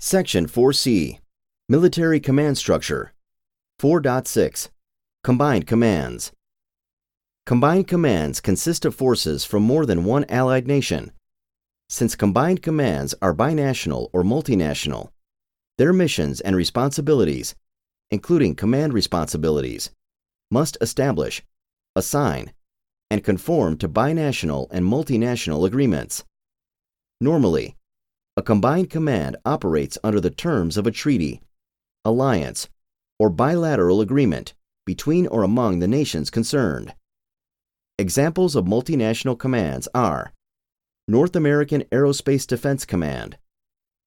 Section 4C, Military Command Structure. 4.6, Combined Commands. Combined commands consist of forces from more than one allied nation. Since combined commands are binational or multinational, their missions and responsibilities, including command responsibilities, must establish, assign, and conform to binational and multinational agreements. Normally, a combined command operates under the terms of a treaty, alliance, or bilateral agreement between or among the nations concerned. Examples of multinational commands are North American Aerospace Defense Command,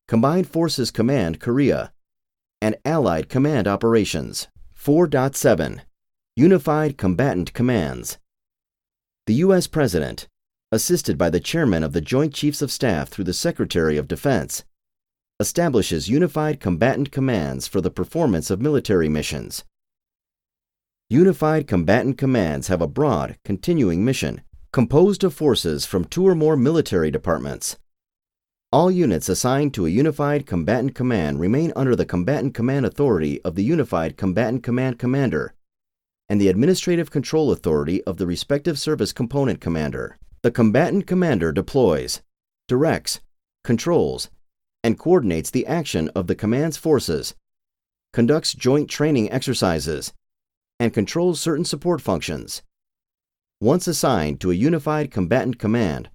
Combined Forces Command Korea, and Allied Command Operations. 4.7, Unified Combatant Commands. The U.S. President, assisted by the Chairman of the Joint Chiefs of Staff through the Secretary of Defense, establishes unified combatant commands for the performance of military missions. Unified combatant commands have a broad, continuing mission, composed of forces from two or more military departments. All units assigned to a Unified Combatant Command remain under the Combatant Command Authority of the Unified Combatant Command Commander and the Administrative Control Authority of the respective service component commander. The combatant commander deploys, directs, controls, and coordinates the action of the command's forces, conducts joint training exercises, and controls certain support functions. Once assigned to a unified combatant command,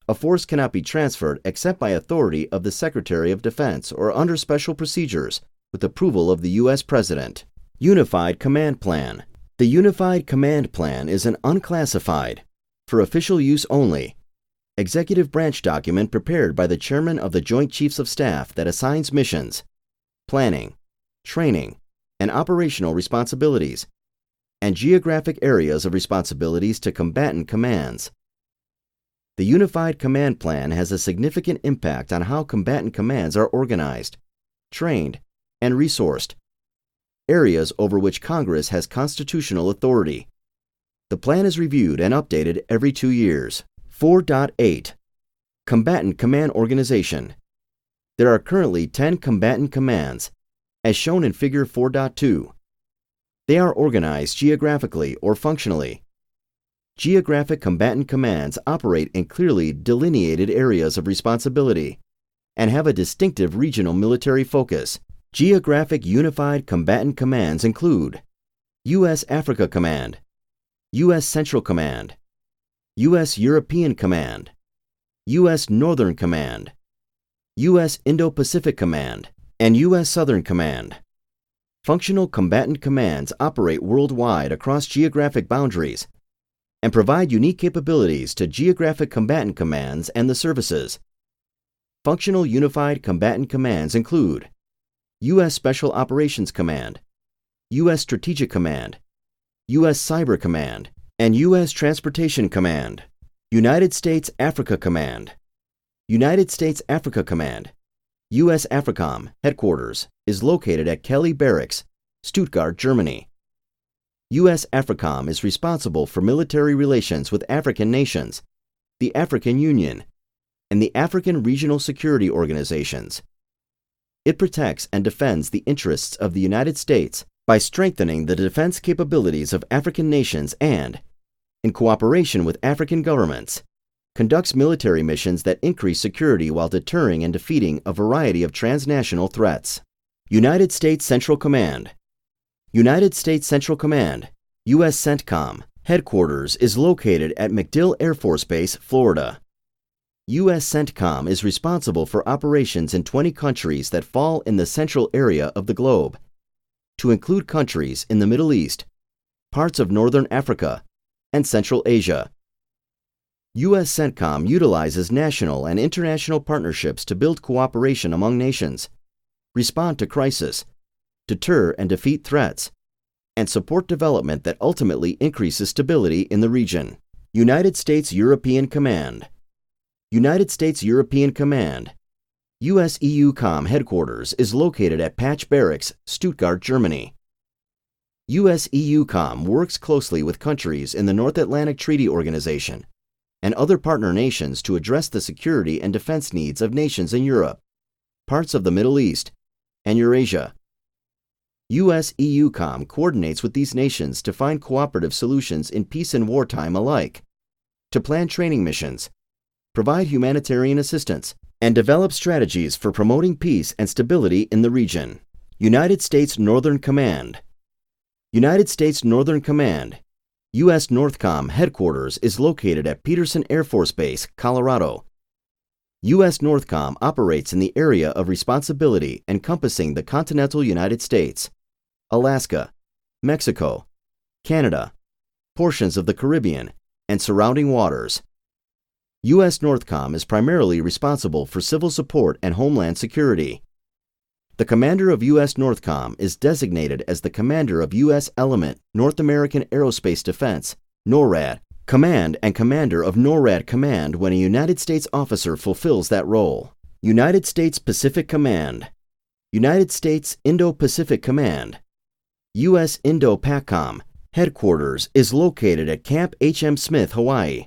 a force cannot be transferred except by authority of the Secretary of Defense or under special procedures with approval of the U.S. President. Unified Command Plan. The Unified Command Plan is an unclassified, for official use only, executive branch document prepared by the Chairman of the Joint Chiefs of Staff that assigns missions, planning, training, and operational responsibilities, and geographic areas of responsibilities to combatant commands. The Unified Command Plan has a significant impact on how combatant commands are organized, trained, and resourced, areas over which Congress has constitutional authority. The plan is reviewed and updated every 2 years. 4.8, Combatant Command Organization. There are currently 10 combatant commands, as shown in Figure 4.2. They are organized geographically or functionally. Geographic combatant commands operate in clearly delineated areas of responsibility and have a distinctive regional military focus. Geographic Unified Combatant Commands include U.S. Africa Command, U.S. Central Command, U.S. European Command, U.S. Northern Command, U.S. Indo-Pacific Command, and U.S. Southern Command. Functional combatant commands operate worldwide across geographic boundaries and provide unique capabilities to geographic combatant commands and the services. Functional Unified Combatant Commands include U.S. Special Operations Command, U.S. Strategic Command, U.S. Cyber Command, and U.S. Transportation Command. United States Africa Command. United States Africa Command, U.S. AFRICOM headquarters, is located at Kelly Barracks, Stuttgart, Germany. U.S. AFRICOM is responsible for military relations with African nations, the African Union, and the African Regional Security Organizations. It protects and defends the interests of the United States by strengthening the defense capabilities of African nations and, in cooperation with African governments, conducts military missions that increase security while deterring and defeating a variety of transnational threats. United States Central Command. United States Central Command, U.S. CENTCOM, headquarters is located at MacDill Air Force Base, Florida. U.S. CENTCOM is responsible for operations in 20 countries that fall in the central area of the globe, to include countries in the Middle East, parts of Northern Africa, and Central Asia. U.S. CENTCOM utilizes national and international partnerships to build cooperation among nations, respond to crisis, deter and defeat threats, and support development that ultimately increases stability in the region. United States European Command. United States European Command, U.S. EUCOM headquarters is located at Patch Barracks, Stuttgart, Germany. U.S. EUCOM works closely with countries in the North Atlantic Treaty Organization and other partner nations to address the security and defense needs of nations in Europe, parts of the Middle East, and Eurasia. US-EUCOM coordinates with these nations to find cooperative solutions in peace and wartime alike, to plan training missions, provide humanitarian assistance, and develop strategies for promoting peace and stability in the region. United States Northern Command. United States Northern Command, U.S. NORTHCOM headquarters is located at Peterson Air Force Base, Colorado. U.S. NORTHCOM operates in the area of responsibility encompassing the continental United States, Alaska, Mexico, Canada, portions of the Caribbean, and surrounding waters. U.S. NORTHCOM is primarily responsible for civil support and homeland security. The commander of U.S. NORTHCOM is designated as the commander of U.S. Element North American Aerospace Defense, NORAD, Command and commander of NORAD Command when a United States officer fulfills that role. United States Pacific Command. United States Indo-Pacific Command, U.S. Indo-PACOM headquarters is located at Camp H.M. Smith, Hawaii.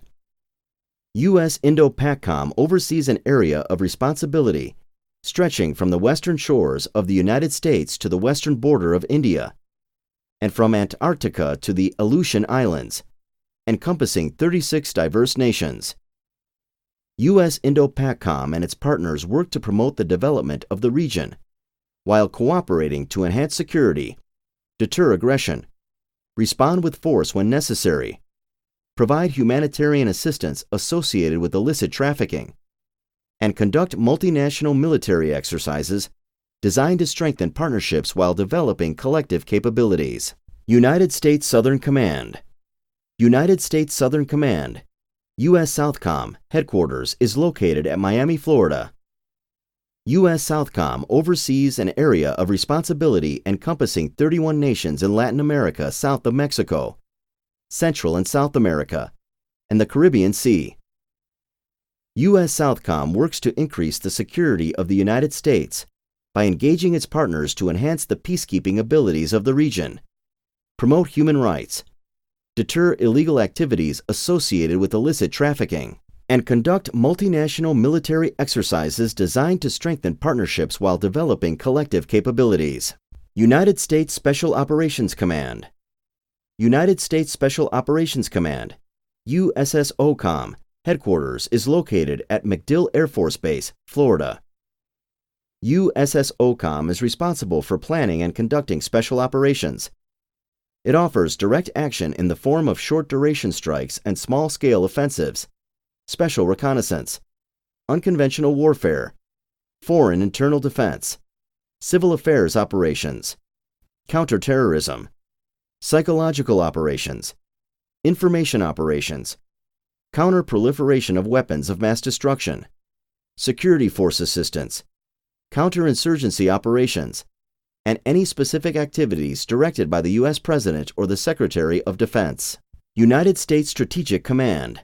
U.S. Indo-PACOM oversees an area of responsibility stretching from the western shores of the United States to the western border of India, and from Antarctica to the Aleutian Islands, encompassing 36 diverse nations. U.S. Indo-PACOM and its partners work to promote the development of the region, while cooperating to enhance security, deter aggression, respond with force when necessary, provide humanitarian assistance associated with illicit trafficking, and conduct multinational military exercises designed to strengthen partnerships while developing collective capabilities. United States Southern Command. United States Southern Command, U.S. SOUTHCOM headquarters is located at Miami, Florida. U.S. SOUTHCOM oversees an area of responsibility encompassing 31 nations in Latin America south of Mexico, Central and South America, and the Caribbean Sea. U.S. SOUTHCOM works to increase the security of the United States by engaging its partners to enhance the peacekeeping abilities of the region, promote human rights, deter illegal activities associated with illicit trafficking, and conduct multinational military exercises designed to strengthen partnerships while developing collective capabilities. United States Special Operations Command. United States Special Operations Command, USSOCOM, headquarters is located at MacDill Air Force Base, Florida. USSOCOM is responsible for planning and conducting special operations. It offers direct action in the form of short-duration strikes and small-scale offensives, special reconnaissance, unconventional warfare, foreign internal defense, civil affairs operations, counterterrorism, psychological operations, information operations, counter-proliferation of weapons of mass destruction, security force assistance, counterinsurgency operations, and any specific activities directed by the U.S. President or the Secretary of Defense. United States Strategic Command.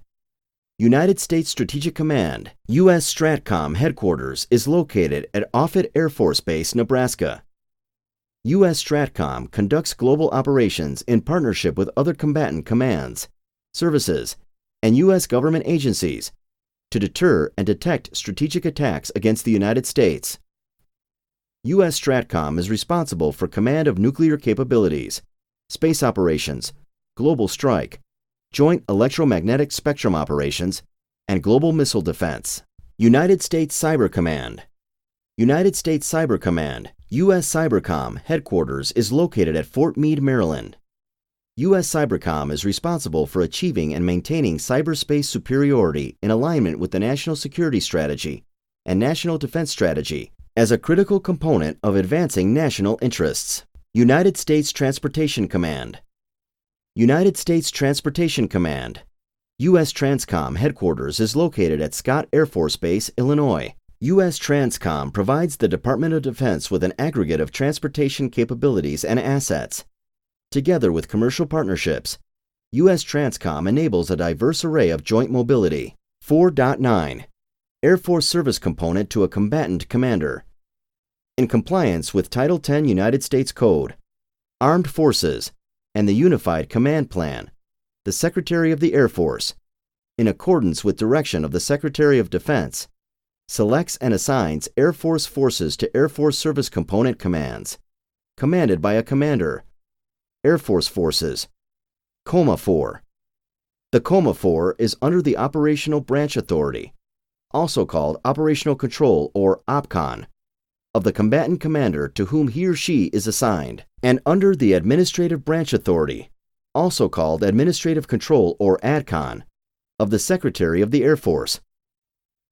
United States Strategic Command, U.S. STRATCOM headquarters is located at Offutt Air Force Base, Nebraska. U.S. STRATCOM conducts global operations in partnership with other combatant commands, services, and U.S. government agencies to deter and detect strategic attacks against the United States. U.S. STRATCOM is responsible for command of nuclear capabilities, space operations, global strike, joint electromagnetic spectrum operations, and global missile defense. United States Cyber Command. United States Cyber Command, U.S. CyberCom headquarters is located at Fort Meade, Maryland. U.S. CyberCom is responsible for achieving and maintaining cyberspace superiority in alignment with the National Security Strategy and National Defense Strategy as a critical component of advancing national interests. United States Transportation Command. United States Transportation Command, U.S. TRANSCOM headquarters is located at Scott Air Force Base, Illinois. U.S. TRANSCOM provides the Department of Defense with an aggregate of transportation capabilities and assets. Together with commercial partnerships, U.S. TRANSCOM enables a diverse array of joint mobility. 4.9 Air Force Service Component to a Combatant Commander. In compliance with Title 10 United States Code, Armed Forces, and the Unified Command Plan, the Secretary of the Air Force, in accordance with direction of the Secretary of Defense, selects and assigns Air Force forces to Air Force Service Component Commands, commanded by a commander. Air Force Forces. COMA-4. The COMA-4 is under the Operational Branch Authority, also called Operational Control or OPCON, of the combatant commander to whom he or she is assigned, and under the Administrative Branch Authority, also called Administrative Control or ADCON, of the Secretary of the Air Force.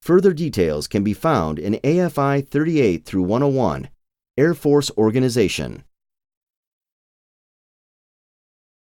Further details can be found in AFI 38 through 101, Air Force Organization.